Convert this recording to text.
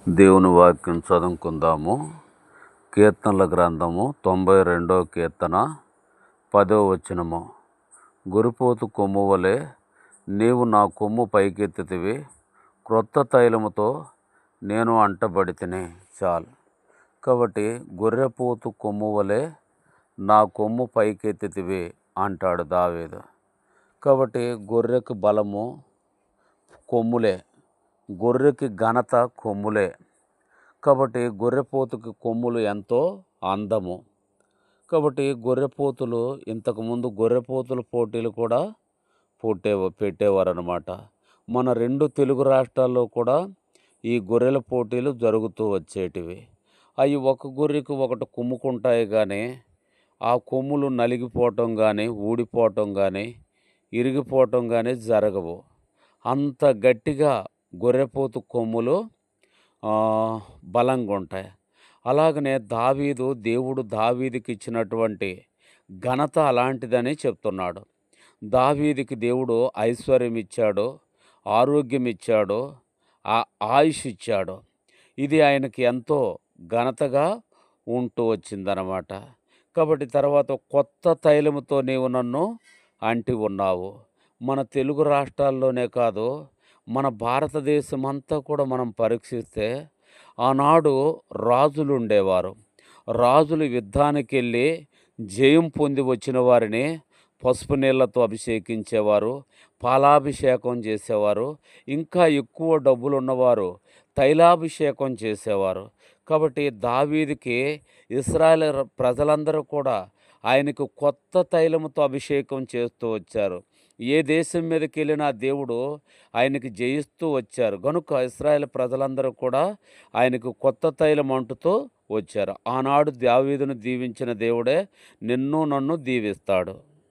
దేవుని వాక్యం చదువుకుందాము. కీర్తనల గ్రంథము 92వ కీర్తన 10వ వచనము. గురిపోతు కొమ్ము వలె నీవు నా కొమ్ము పైకెత్తితివి, క్రొత్త తైలముతో నేను అంటబడితిని. చాలు. కాబట్టి గొర్రెపోతు కొమ్ము వలె నా కొమ్ము పైకెత్తితివి అంటాడు దావీదు. కాబట్టి గొర్రెకు బలము కొమ్ములే, గొర్రెకి ఘనత కొమ్ములే. కాబట్టి గొర్రెపోతుకి కొమ్ములు ఎంతో అందము. కాబట్టి గొర్రెపోతులు ఇంతకుముందు గొర్రెపోతుల పోటీలు కూడా పెట్టేవారు అన్నమాట. మన 2 తెలుగు రాష్ట్రాల్లో కూడా ఈ గొర్రెల పోటీలు జరుగుతూ వచ్చేటివి. అవి ఒక గొర్రెకి ఒకటి కుమ్ముకుంటాయి, కానీ ఆ కొమ్ములు నలిగిపోవటం కానీ, ఊడిపోవటం కానీ, ఇరిగిపోవటం కానీ జరగవు. అంత గట్టిగా గొర్రెపోతు కొమ్ములు బలంగా ఉంటాయి. అలాగనే దేవుడు దావీదుకి ఇచ్చినటువంటి ఘనత అలాంటిదని చెప్తున్నాడు. దావీదుకి దేవుడు ఐశ్వర్యం ఇచ్చాడు, ఆరోగ్యం ఇచ్చాడు, ఆయుష్ ఇచ్చాడు. ఇది ఆయనకి ఎంతో ఘనతగా ఉంటూ వచ్చిందనమాట. కాబట్టి తర్వాత కొత్త తైలముతో నీవు నన్ను అంటి ఉన్నావు. మన తెలుగు రాష్ట్రాల్లోనే కాదు, మన భారతదేశం అంతా కూడా మనం పరీక్షిస్తే ఆనాడు రాజులు ఉండేవారు. రాజులు యుద్ధానికి వెళ్ళి జయం పొంది వచ్చిన వారిని పసుపు నీళ్లతో అభిషేకించేవారు, పాలాభిషేకం చేసేవారు. ఇంకా ఎక్కువ డబ్బులు ఉన్నవారు తైలాభిషేకం చేసేవారు. కాబట్టి దావీదుకి ఇశ్రాయేలు ప్రజలందరూ కూడా ఆయనకు కొత్త తైలముతో అభిషేకం చేస్తూ వచ్చారు. ఏ దేశం మీదకి వెళ్ళినా దేవుడు ఆయనకి జయిస్తూ వచ్చారు. కనుక ఇశ్రాయేలు ప్రజలందరూ కూడా ఆయనకు కొత్త తైలం అంటుతూ వచ్చారు. ఆనాడు దావీదును దీవించిన దేవుడే నిన్ను నన్ను దీవిస్తాడు.